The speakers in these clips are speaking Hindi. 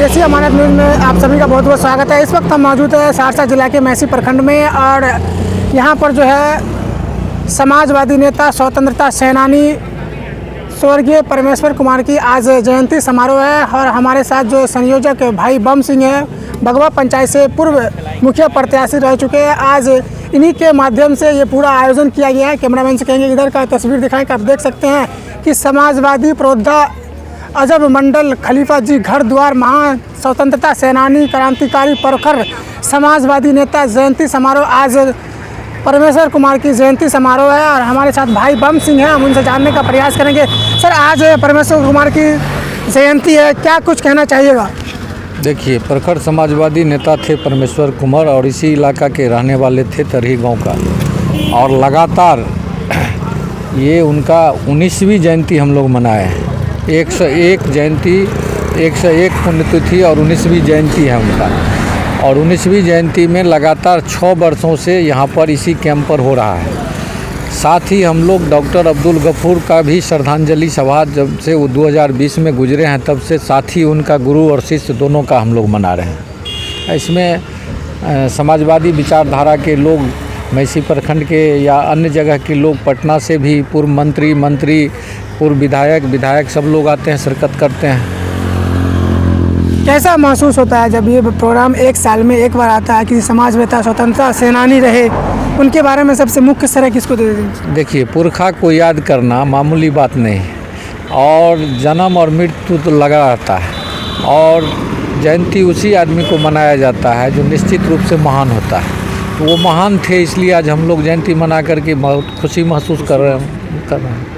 देसी अमानत न्यूज़ में आप सभी का बहुत बहुत स्वागत है। इस वक्त हम मौजूद है सहरसा जिला के मैसी प्रखंड में और यहाँ पर जो है समाजवादी नेता स्वतंत्रता सेनानी स्वर्गीय परमेश्वर कुमार की आज जयंती समारोह है और हमारे साथ जो संयोजक भाई बम सिंह हैं, भगवा पंचायत से पूर्व मुखिया प्रत्याशी रह चुके हैं। आज इन्हीं के माध्यम से ये पूरा आयोजन किया गया है। कैमरामैन से कहेंगे इधर का तस्वीर दिखाएं कि आप देख सकते हैं कि समाजवादी प्रोद्धा अजब मंडल खलीफा जी घर द्वार महा स्वतंत्रता सेनानी क्रांतिकारी प्रखर समाजवादी नेता जयंती समारोह आज परमेश्वर कुमार की जयंती समारोह है और हमारे साथ भाई बम सिंह हैं। हम उनसे जानने का प्रयास करेंगे। सर, आज परमेश्वर कुमार की जयंती है, क्या कुछ कहना चाहिएगा? देखिए, प्रखर समाजवादी नेता थे परमेश्वर कुमार और इसी इलाका के रहने वाले थे तरही गांव का, और लगातार ये उनका 19वीं जयंती हम लोग मनाए हैं। 101 जयंती, 101 पुण्यतिथि और 19वीं जयंती है उनका। और 19वीं जयंती में लगातार 6 वर्षों से यहाँ पर इसी कैंप पर हो रहा है। साथ ही हम लोग डॉक्टर अब्दुल गफूर का भी श्रद्धांजलि सभा जब से वो 2020 में गुजरे हैं तब से साथ ही उनका गुरु और शिष्य दोनों का हम लोग मना रहे हैं। इसमें समाजवादी विचारधारा के लोग मैसी प्रखंड के या अन्य जगह के लोग, पटना से भी पूर्व मंत्री पूर्व विधायक सब लोग आते हैं, शिरकत करते हैं। कैसा महसूस होता है जब ये प्रोग्राम एक साल में एक बार आता है? कि समाज नेता स्वतंत्रता सेनानी रहे, उनके बारे में सबसे मुख्य श्रेय किसको दे दें? देखिए, पुरखा को याद करना मामूली बात नहीं है और जन्म और मृत्यु तो लगा रहता है और जयंती उसी आदमी को मनाया जाता है जो निश्चित रूप से महान होता है। तो वो महान थे, इसलिए आज हम लोग जयंती मना करके बहुत खुशी महसूस कर रहे हैं।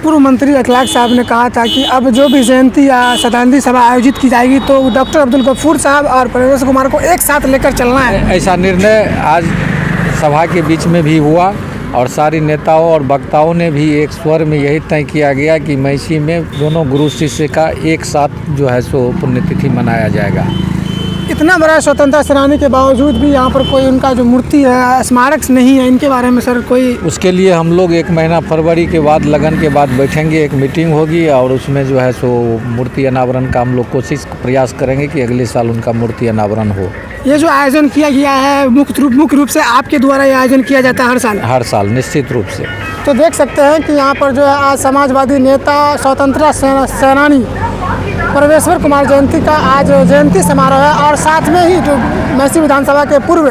पूर्व मंत्री अखलाक साहब ने कहा था कि अब जो भी जयंती या श्रद्धांजलि सभा आयोजित की जाएगी तो डॉक्टर अब्दुल गफूर साहब और परमेश्वर कुमार को एक साथ लेकर चलना है। ऐसा निर्णय आज सभा के बीच में भी हुआ और सारी नेताओं और वक्ताओं ने भी एक स्वर में यही तय किया गया कि मैसी में दोनों गुरु शिष्य का एक साथ जो है सो पुण्यतिथि मनाया जाएगा। इतना बड़ा स्वतंत्रता सेनानी के बावजूद भी यहाँ पर कोई उनका जो मूर्ति है, स्मारक नहीं है, इनके बारे में सर कोई? उसके लिए हम लोग 1 महीना फरवरी के बाद लगन के बाद बैठेंगे, एक मीटिंग होगी और उसमें जो है सो मूर्ति अनावरण का हम लोग प्रयास करेंगे कि अगले साल उनका मूर्ति अनावरण हो। ये जो आयोजन किया गया है मुख्य रूप से आपके द्वारा ये आयोजन किया जाता है हर साल निश्चित रूप से। तो देख सकते हैं कि यहाँ पर जो है आज समाजवादी नेता स्वतंत्रता सेनानी परमेश्वर कुमार जयंती का आज जयंती समारोह है और साथ में ही जो मैसी विधानसभा के पूर्व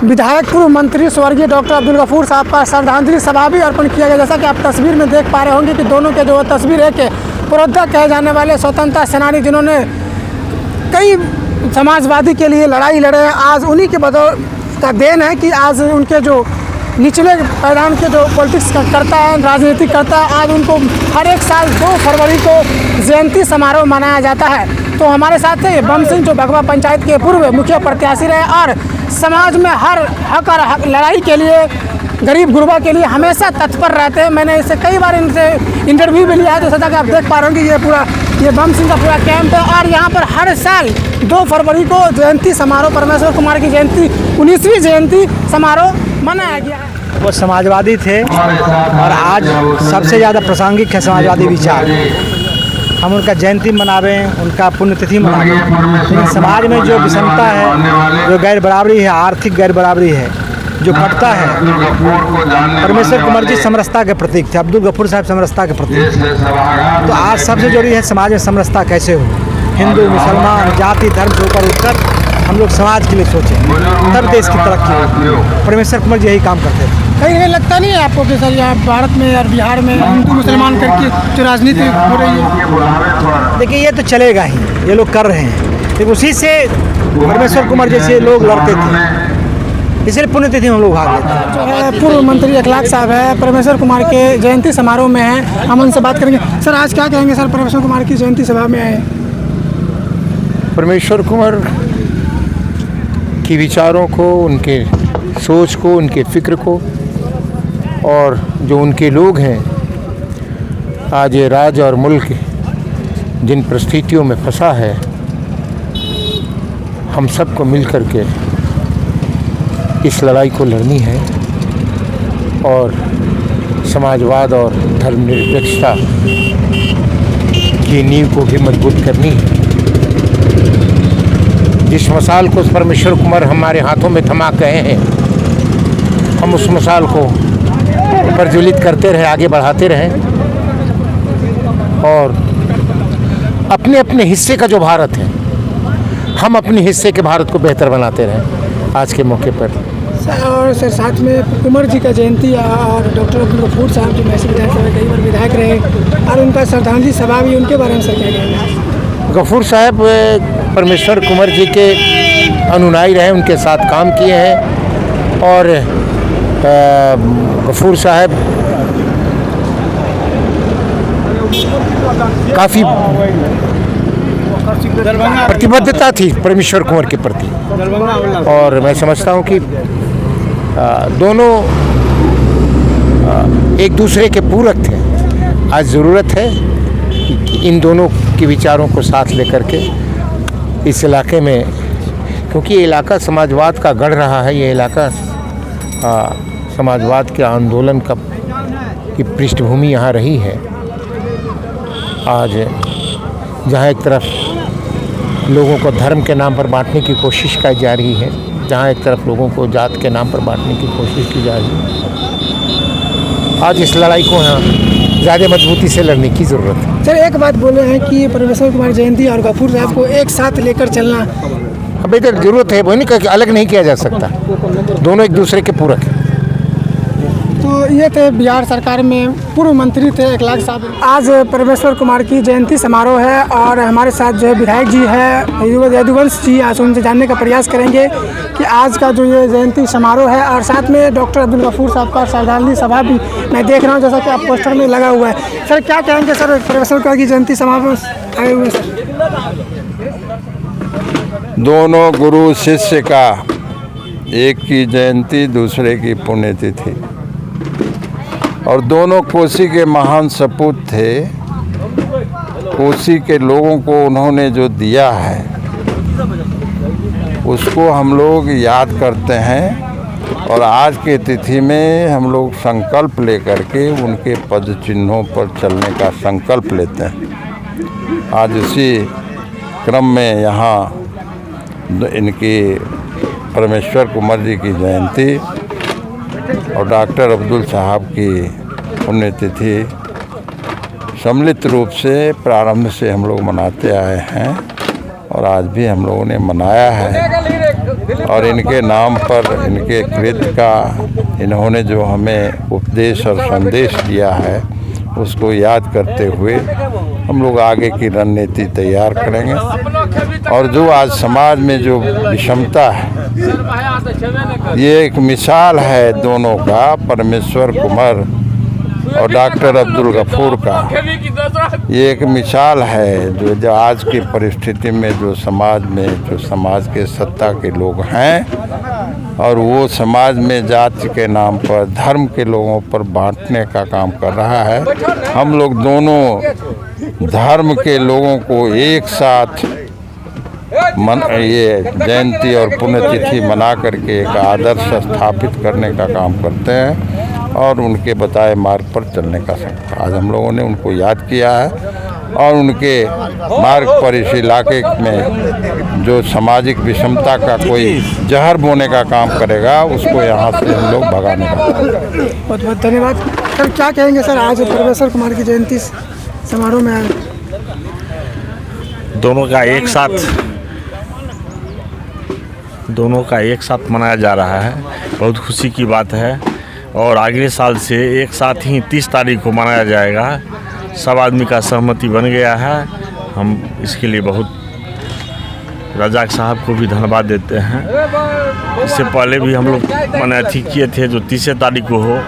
विधायक पूर्व मंत्री स्वर्गीय डॉक्टर अब्दुल गफूर साहब का श्रद्धांजलि सभा भी अर्पण किया गया। जैसा कि आप तस्वीर में देख पा रहे होंगे कि दोनों के जो तस्वीर है कि पुरोधा कहे जाने वाले स्वतंत्रता सेनानी जिन्होंने कई समाजवादी के लिए लड़ाई लड़े हैं, आज उन्हीं के का देन है कि आज उनके जो निचले पैदान के जो पॉलिटिक्स करता है, राजनीति करता है, आज उनको हर एक साल 2 फरवरी को जयंती समारोह मनाया जाता है। तो हमारे साथ थे बम सिंह जो भगवा पंचायत के पूर्व मुखिया प्रत्याशी रहे और समाज में हर हक और लड़ाई के लिए, गरीब गुरबा के लिए हमेशा तत्पर रहते हैं। मैंने इससे कई बार इनसे इंटरव्यू भी लिया है। जैसा कि आप देख पा रहे होंगे ये बम सिंह का पूरा कैंप है और यहाँ पर हर साल 2 फरवरी को जयंती समारोह परमेश्वर कुमार की जयंती 19वीं जयंती समारोह मनाया गया है। वो समाजवादी थे और आज सबसे ज़्यादा प्रासंगिक है समाजवादी विचार। हम उनका जयंती मना रहे हैं, उनका पुण्यतिथि मना रहे हैं, लेकिन समाज में जो विषमता है, जो गैर बराबरी है, आर्थिक गैर बराबरी है, जो कटता है, परमेश्वर कुमार जी समरसता के प्रतीक थे, अब्दुल गफूर साहब समरसता के प्रतीक थे। तो आज सबसे जरूरी है समाज में समरसता कैसे हो, हिंदू मुसलमान जाति धर्म से ऊपर उठकर हम लोग समाज के लिए सोचें, तब देश की तरक्की हो। परमेश्वर कुमार जी यही काम करते थे। कहीं लगता नहीं है आपको कि सर यहाँ भारत में और बिहार में हिंदू मुसलमान करके जो राजनीति हो रही है? देखिए, ये तो चलेगा ही, ये लोग कर रहे हैं, लेकिन उसी से परमेश्वर कुमार जैसे लोग लड़ते थे, इसलिए पुण्यतिथि हम लोग भाग लेते हैं। जो है पूर्व मंत्री अखलाक साहब है, परमेश्वर कुमार के जयंती समारोह में हैं, हम उनसे बात करेंगे। सर, आज क्या कहेंगे सर, परमेश्वर कुमार की जयंती सभा में आए? परमेश्वर कुमार की विचारों को, उनके सोच को, उनके फ़िक्र को और जो उनके लोग हैं, आज ये राज्य और मुल्क जिन परिस्थितियों में फंसा है, हम सबको मिल कर के इस लड़ाई को लड़नी है और समाजवाद और धर्मनिरपेक्षता की नींव को भी मजबूत करनी है। जिस मसाल को परमेश्वर कुमार हमारे हाथों में थमा गए हैं, हम उस मसाल को प्रज्वलित करते रहे, आगे बढ़ाते रहे और अपने अपने हिस्से का जो भारत है, हम अपने हिस्से के भारत को बेहतर बनाते रहें आज के मौके पर। और सर साथ में कुंवर जी का जयंती और डॉक्टर अब्दुल गफूर साहब जो मैसी विधानसभा कई बार विधायक रहे और उनका श्रद्धांजलि सभा भी, उनके बारे में सर क्या कहेंगे? गफूर साहब परमेश्वर कुंवर जी के अनुयायी रहे, उनके साथ काम किए हैं और गफूर साहब काफ़ी प्रतिबद्धता थी परमेश्वर कुंवर के प्रति और मैं समझता हूँ कि दोनों एक दूसरे के पूरक थे। आज ज़रूरत है कि इन दोनों के विचारों को साथ लेकर के इस इलाके में, क्योंकि ये इलाका समाजवाद का गढ़ रहा है, ये इलाका समाजवाद के आंदोलन की पृष्ठभूमि यहाँ रही है। आज जहाँ एक तरफ लोगों को धर्म के नाम पर बांटने की कोशिश की जा रही है, जहाँ एक तरफ लोगों को जात के नाम पर बांटने की कोशिश की जा रही है, आज इस लड़ाई को यहाँ ज़्यादा मजबूती से लड़ने की ज़रूरत है। सर एक बात बोले हैं कि परमेश्वर कुमार जयंती और गफूर साहब को एक साथ लेकर चलना अब इधर ज़रूरत है, वो नहीं कि अलग नहीं किया जा सकता, दोनों एक दूसरे के पूरक हैं। तो ये थे बिहार सरकार में पूर्व मंत्री थे एकलाख साहब। आज परमेश्वर कुमार की जयंती समारोह है और हमारे साथ जो है विधायक जी है यदुवंश जी, आज उनसे जानने का प्रयास करेंगे कि आज का जो ये जयंती समारोह है और साथ में डॉक्टर अब्दुल गफूर साहब का श्रद्धांजलि सभा भी मैं देख रहा हूँ, जैसा कि आप पोस्टर में लगा हुआ है। सर क्या कहेंगे सर, परमेश्वर कुमार की जयंती समारोह आए हुए सर? दोनों गुरु शिष्य का, एक की जयंती दूसरे की पुण्यतिथि, और दोनों कोसी के महान सपूत थे। कोसी के लोगों को उन्होंने जो दिया है उसको हम लोग याद करते हैं और आज के तिथि में हम लोग संकल्प लेकर के उनके पद चिन्हों पर चलने का संकल्प लेते हैं। आज उसी क्रम में यहाँ इनकी परमेश्वर कुंवर जी की जयंती और डॉक्टर अब्दुल साहब की पुण्यतिथि सम्मिलित रूप से प्रारंभ से हम लोग मनाते आए हैं और आज भी हम लोगों ने मनाया है। और इनके नाम पर, इनके कृत्य का, इन्होंने जो हमें उपदेश और संदेश दिया है उसको याद करते हुए हम लोग आगे की रणनीति तैयार करेंगे। और जो आज समाज में जो विषमता है, ये एक मिसाल है दोनों का, परमेश्वर कुंवर और डॉक्टर अब्दुल गफूर का। ये एक मिसाल है जो आज की परिस्थिति में जो समाज के सत्ता के लोग हैं और वो समाज में जाति के नाम पर, धर्म के लोगों पर बांटने का काम कर रहा है। हम लोग दोनों धर्म के लोगों को एक साथ ये जयंती और पुण्यतिथि मना करके एक आदर्श स्थापित करने का काम करते हैं और उनके बताए मार्ग पर चलने का संकल्प आज हम लोगों ने उनको याद किया है। और उनके मार्ग पर इस इलाके में जो सामाजिक विषमता का कोई जहर बोने का काम करेगा उसको यहाँ से हम लोग भगाने का। बहुत बहुत धन्यवाद सर। क्या कहेंगे सर, आज परमेश्वर कुमार की जयंती समारोह में आए? दोनों का एक साथ मनाया जा रहा है, बहुत खुशी की बात है। और अगले साल से एक साथ ही 30 तारीख को मनाया जाएगा। सब आदमी का सहमति बन गया है। हम इसके लिए बहुत रजाक साहब को भी धन्यवाद देते हैं। इससे पहले भी हम लोग किए थे जो 30 तारीख को हो,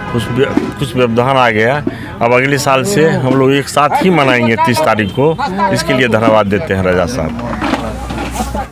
कुछ व्यवधान आ गया। अब अगले साल से हम लोग एक साथ ही मनाएंगे 30 तारीख को। इसके लिए धन्यवाद देते हैं रजा साहब।